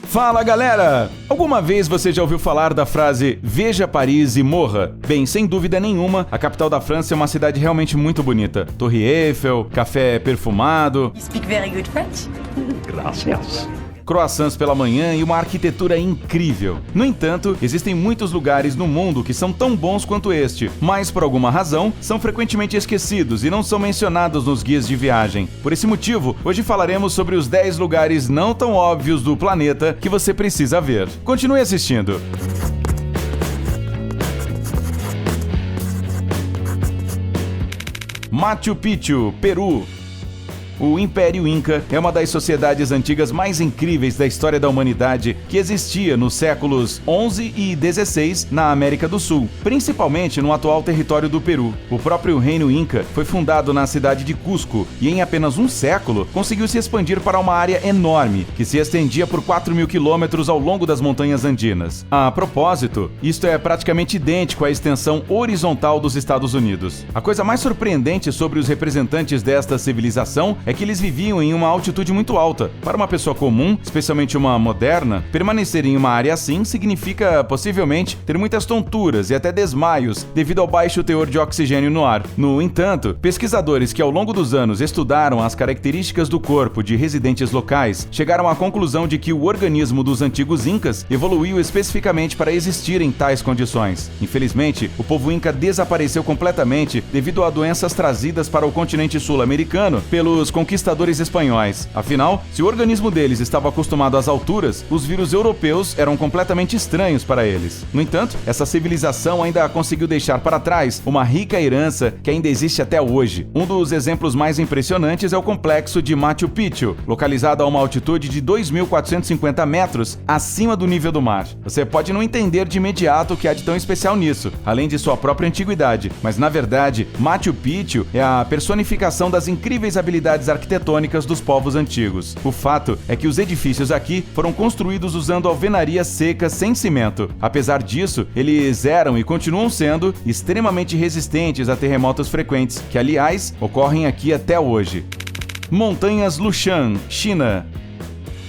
Fala galera! Alguma vez você já ouviu falar da frase "Veja Paris e morra"? Bem, sem dúvida nenhuma, a capital da França é uma cidade realmente muito bonita. Torre Eiffel, café perfumado... You speak very good French? Gracias. Croissants pela manhã e uma arquitetura incrível. No entanto, existem muitos lugares no mundo que são tão bons quanto este, mas por alguma razão são frequentemente esquecidos e não são mencionados nos guias de viagem. Por esse motivo, hoje falaremos sobre os 10 lugares não tão óbvios do planeta que você precisa ver. Continue assistindo. Machu Picchu, Peru. O Império Inca é uma das sociedades antigas mais incríveis da história da humanidade que existia nos séculos 11 e 16 na América do Sul, principalmente no atual território do Peru. O próprio Reino Inca foi fundado na cidade de Cusco e em apenas um século conseguiu se expandir para uma área enorme que se estendia por 4.000 quilômetros ao longo das montanhas andinas. A propósito, isto é praticamente idêntico à extensão horizontal dos Estados Unidos. A coisa mais surpreendente sobre os representantes desta civilização é que eles viviam em uma altitude muito alta. Para uma pessoa comum, especialmente uma moderna, permanecer em uma área assim significa, possivelmente, ter muitas tonturas e até desmaios devido ao baixo teor de oxigênio no ar. No entanto, pesquisadores que ao longo dos anos estudaram as características do corpo de residentes locais chegaram à conclusão de que o organismo dos antigos incas evoluiu especificamente para existir em tais condições. Infelizmente, o povo inca desapareceu completamente devido a doenças trazidas para o continente sul-americano pelos conquistadores espanhóis. Afinal, se o organismo deles estava acostumado às alturas, os vírus europeus eram completamente estranhos para eles. No entanto, essa civilização ainda conseguiu deixar para trás uma rica herança que ainda existe até hoje. Um dos exemplos mais impressionantes é o complexo de Machu Picchu, localizado a uma altitude de 2.450 metros acima do nível do mar. Você pode não entender de imediato o que há de tão especial nisso, além de sua própria antiguidade, mas na verdade, Machu Picchu é a personificação das incríveis habilidades arquitetônicas dos povos antigos. O fato é que os edifícios aqui foram construídos usando alvenaria seca sem cimento. Apesar disso, eles eram e continuam sendo extremamente resistentes a terremotos frequentes, que aliás ocorrem aqui até hoje. Montanhas Lushan, China.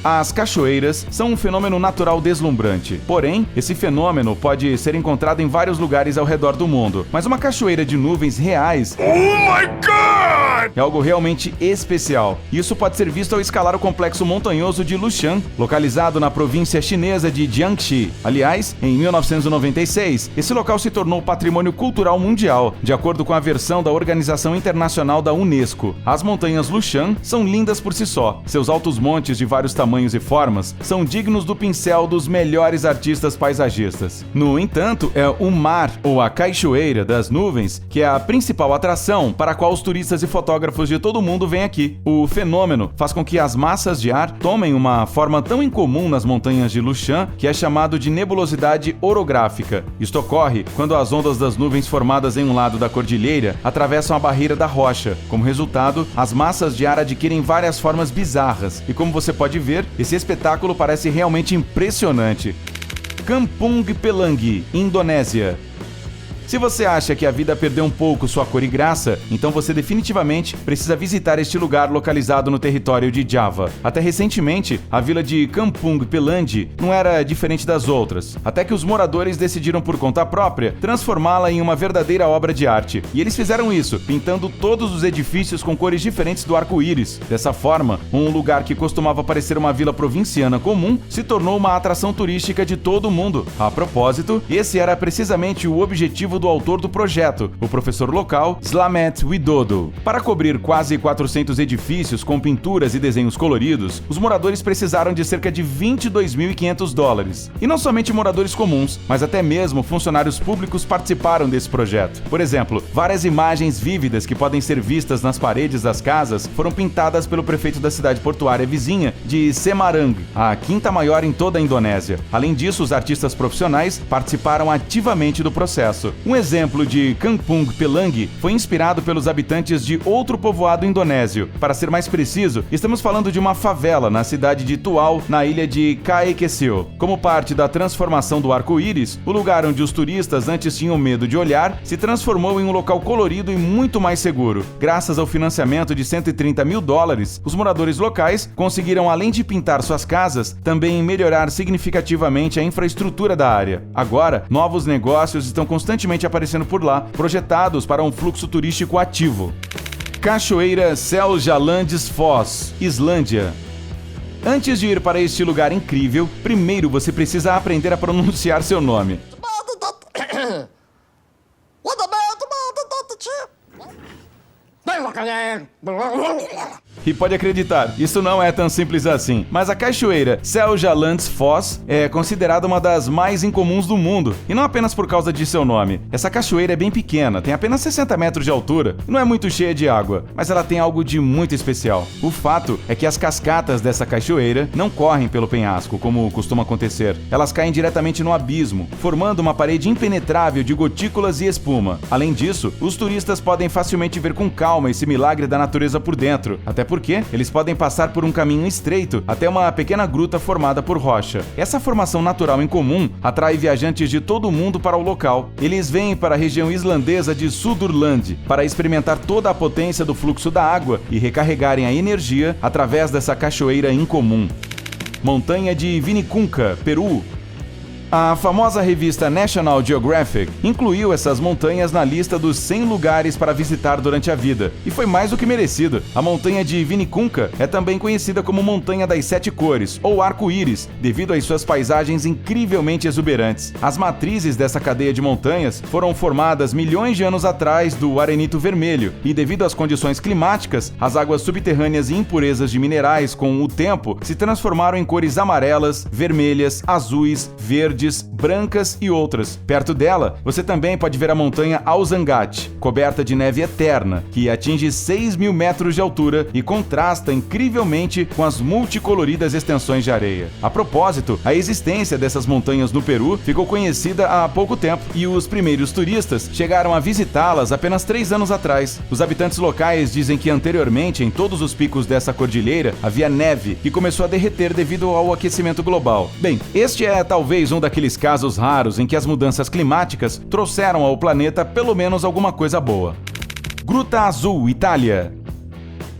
As cachoeiras são um fenômeno natural deslumbrante. Porém, esse fenômeno pode ser encontrado em vários lugares ao redor do mundo. Mas uma cachoeira de nuvens reais... Oh my God! É algo realmente especial. Isso pode ser visto ao escalar o complexo montanhoso de Lushan, localizado na província chinesa de Jiangxi. Aliás, em 1996, esse local se tornou patrimônio cultural mundial, de acordo com a versão da Organização Internacional da Unesco. As montanhas Lushan são lindas por si só. Seus altos montes de vários tamanhos e formas são dignos do pincel dos melhores artistas paisagistas. No entanto, é o mar, ou a cachoeira das nuvens, que é a principal atração para a qual os turistas e fotógrafos de todo o mundo vêm aqui. O fenômeno faz com que as massas de ar tomem uma forma tão incomum nas montanhas de Lushan que é chamado de nebulosidade orográfica. Isto ocorre quando as ondas das nuvens formadas em um lado da cordilheira atravessam a barreira da rocha. Como resultado, as massas de ar adquirem várias formas bizarras e, como você pode ver, esse espetáculo parece realmente impressionante. Kampung Pelangi, Indonésia. Se você acha que a vida perdeu um pouco sua cor e graça, então você definitivamente precisa visitar este lugar localizado no território de Java. Até recentemente, a vila de Kampung Pelangi não era diferente das outras, até que os moradores decidiram por conta própria transformá-la em uma verdadeira obra de arte. E eles fizeram isso, pintando todos os edifícios com cores diferentes do arco-íris. Dessa forma, um lugar que costumava parecer uma vila provinciana comum se tornou uma atração turística de todo o mundo. A propósito, esse era precisamente o objetivo do autor do projeto, o professor local Slamet Widodo. Para cobrir quase 400 edifícios com pinturas e desenhos coloridos, os moradores precisaram de cerca de $22.500. E não somente moradores comuns, mas até mesmo funcionários públicos participaram desse projeto. Por exemplo, várias imagens vívidas que podem ser vistas nas paredes das casas foram pintadas pelo prefeito da cidade portuária vizinha de Semarang, a quinta maior em toda a Indonésia. Além disso, os artistas profissionais participaram ativamente do processo. Um exemplo de Kampung Pelangi foi inspirado pelos habitantes de outro povoado indonésio. Para ser mais preciso, estamos falando de uma favela na cidade de Tual, na ilha de Kaekesio. Como parte da transformação do arco-íris, o lugar onde os turistas antes tinham medo de olhar se transformou em um local colorido e muito mais seguro. Graças ao financiamento de $130 mil, os moradores locais conseguiram, além de pintar suas casas, também melhorar significativamente a infraestrutura da área. Agora, novos negócios estão constantemente aparecendo por lá, projetados para um fluxo turístico ativo. Cachoeira Seljalandsfoss, Islândia. Antes de ir para este lugar incrível, primeiro você precisa aprender a pronunciar seu nome. E pode acreditar, isso não é tão simples assim. Mas a cachoeira Seljalandsfoss é considerada uma das mais incomuns do mundo, e não apenas por causa de seu nome. Essa cachoeira é bem pequena, tem apenas 60 metros de altura e não é muito cheia de água, mas ela tem algo de muito especial. O fato é que as cascatas dessa cachoeira não correm pelo penhasco, como costuma acontecer. Elas caem diretamente no abismo, formando uma parede impenetrável de gotículas e espuma. Além disso, os turistas podem facilmente ver com calma esse milagre da natureza por dentro, até porque eles podem passar por um caminho estreito até uma pequena gruta formada por rocha. Essa formação natural incomum atrai viajantes de todo o mundo para o local. Eles vêm para a região islandesa de Sudurland para experimentar toda a potência do fluxo da água e recarregarem a energia através dessa cachoeira incomum. Montanha de Vinicunca, Peru. A famosa revista National Geographic incluiu essas montanhas na lista dos 100 lugares para visitar durante a vida, e foi mais do que merecido. A montanha de Vinicunca é também conhecida como Montanha das Sete Cores, ou Arco-Íris, devido às suas paisagens incrivelmente exuberantes. As matrizes dessa cadeia de montanhas foram formadas milhões de anos atrás do arenito vermelho, e devido às condições climáticas, as águas subterrâneas e impurezas de minerais com o tempo se transformaram em cores amarelas, vermelhas, azuis, verdes, brancas e outras. Perto dela, você também pode ver a montanha Alzangat, coberta de neve eterna, que atinge 6.000 metros de altura e contrasta incrivelmente com as multicoloridas extensões de areia. A propósito, a existência dessas montanhas no Peru ficou conhecida há pouco tempo e os primeiros turistas chegaram a visitá-las apenas 3 anos atrás. Os habitantes locais dizem que anteriormente, em todos os picos dessa cordilheira, havia neve que começou a derreter devido ao aquecimento global. Bem, este é talvez um daqueles casos raros em que as mudanças climáticas trouxeram ao planeta pelo menos alguma coisa boa. Gruta Azul, Itália.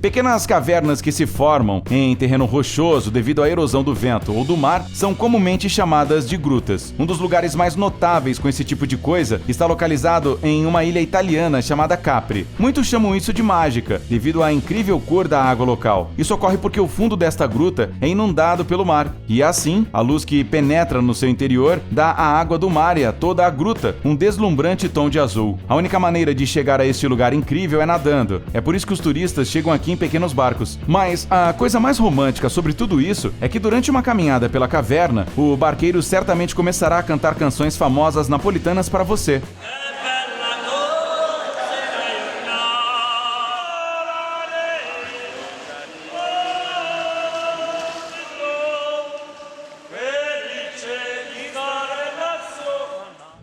Pequenas cavernas que se formam em terreno rochoso devido à erosão do vento ou do mar são comumente chamadas de grutas. Um dos lugares mais notáveis com esse tipo de coisa está localizado em uma ilha italiana chamada Capri. Muitos chamam isso de mágica, devido à incrível cor da água local. Isso ocorre porque o fundo desta gruta é inundado pelo mar, e assim, a luz que penetra no seu interior dá à água do mar e a toda a gruta um deslumbrante tom de azul. A única maneira de chegar a este lugar incrível é nadando. É por isso que os turistas chegam aqui em pequenos barcos. Mas a coisa mais romântica sobre tudo isso é que durante uma caminhada pela caverna, o barqueiro certamente começará a cantar canções famosas napolitanas para você.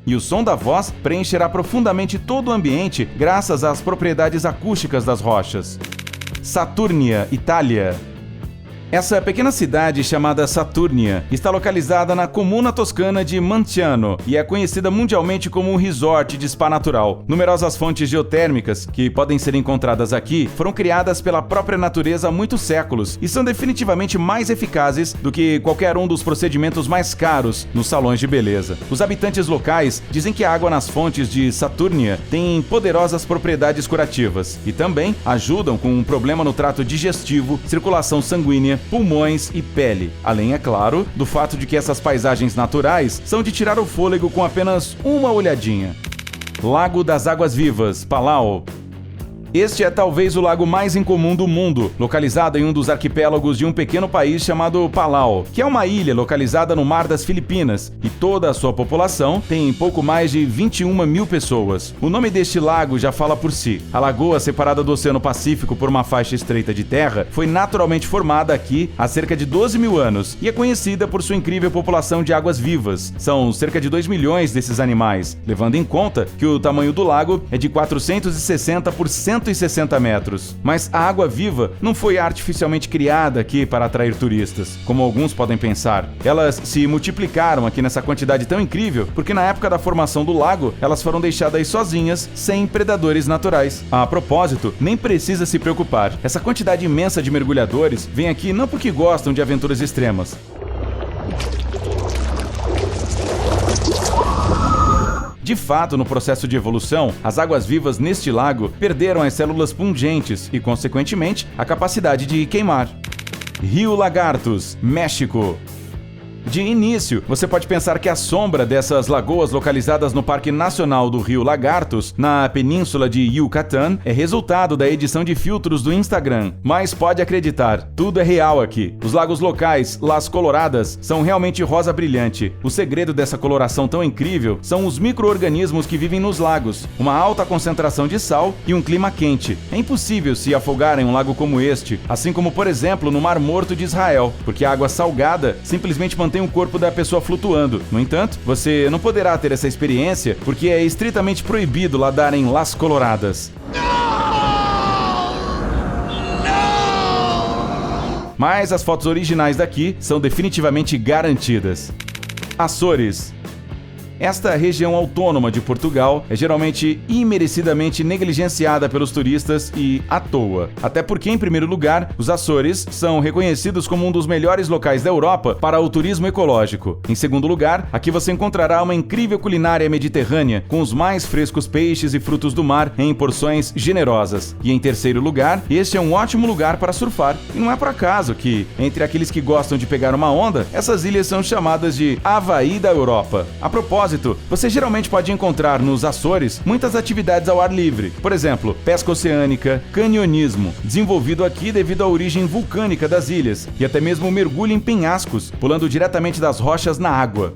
E o som da voz preencherá profundamente todo o ambiente graças às propriedades acústicas das rochas. Saturnia, Itália. Essa pequena cidade chamada Saturnia está localizada na comuna toscana de Manciano e é conhecida mundialmente como um resort de spa natural. Numerosas fontes geotérmicas que podem ser encontradas aqui foram criadas pela própria natureza há muitos séculos e são definitivamente mais eficazes do que qualquer um dos procedimentos mais caros nos salões de beleza. Os habitantes locais dizem que a água nas fontes de Saturnia tem poderosas propriedades curativas e também ajudam com um problema no trato digestivo, circulação sanguínea, pulmões e pele. Além, é claro, do fato de que essas paisagens naturais são de tirar o fôlego com apenas uma olhadinha. Lago das Águas Vivas, Palau. Este é talvez o lago mais incomum do mundo, localizado em um dos arquipélagos de um pequeno país chamado Palau, que é uma ilha localizada no Mar das Filipinas, e toda a sua população tem pouco mais de 21 mil pessoas. O nome deste lago já fala por si. A lagoa, separada do Oceano Pacífico por uma faixa estreita de terra, foi naturalmente formada aqui há cerca de 12 mil anos e é conhecida por sua incrível população de águas vivas. São cerca de 2 milhões desses animais, levando em conta que o tamanho do lago é de 460 por 160 metros. Mas a água viva não foi artificialmente criada aqui para atrair turistas, como alguns podem pensar. Elas se multiplicaram aqui nessa quantidade tão incrível porque na época da formação do lago, elas foram deixadas sozinhas, sem predadores naturais. A propósito, nem precisa se preocupar. Essa quantidade imensa de mergulhadores vem aqui não porque gostam de aventuras extremas. De fato, no processo de evolução, as águas-vivas neste lago perderam as células pungentes e, consequentemente, a capacidade de queimar. Rio Lagartos, México. De início, você pode pensar que a sombra dessas lagoas localizadas no Parque Nacional do Rio Lagartos, na península de Yucatán, é resultado da edição de filtros do Instagram. Mas pode acreditar, tudo é real aqui. Os lagos locais, Las Coloradas, são realmente rosa brilhante. O segredo dessa coloração tão incrível são os micro-organismos que vivem nos lagos, uma alta concentração de sal e um clima quente. É impossível se afogar em um lago como este, assim como, por exemplo, no Mar Morto de Israel, porque a água salgada simplesmente mantém o corpo da pessoa flutuando. No entanto, você não poderá ter essa experiência porque é estritamente proibido nadar em Las Coloradas. Mas as fotos originais daqui são definitivamente garantidas. Açores. Esta região autônoma de Portugal é geralmente imerecidamente negligenciada pelos turistas e à toa. Até porque, em primeiro lugar, os Açores são reconhecidos como um dos melhores locais da Europa para o turismo ecológico. Em segundo lugar, aqui você encontrará uma incrível culinária mediterrânea, com os mais frescos peixes e frutos do mar em porções generosas. E em terceiro lugar, este é um ótimo lugar para surfar. E não é por acaso que, entre aqueles que gostam de pegar uma onda, essas ilhas são chamadas de Havaí da Europa. A propósito, você geralmente pode encontrar nos Açores muitas atividades ao ar livre. Por exemplo, pesca oceânica, canionismo, desenvolvido aqui devido à origem vulcânica das ilhas, e até mesmo mergulho em penhascos, pulando diretamente das rochas na água.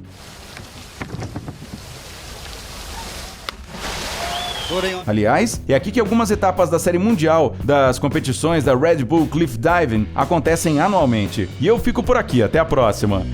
Aliás, é aqui que algumas etapas da série mundial das competições da Red Bull Cliff Diving acontecem anualmente. E eu fico por aqui, até a próxima!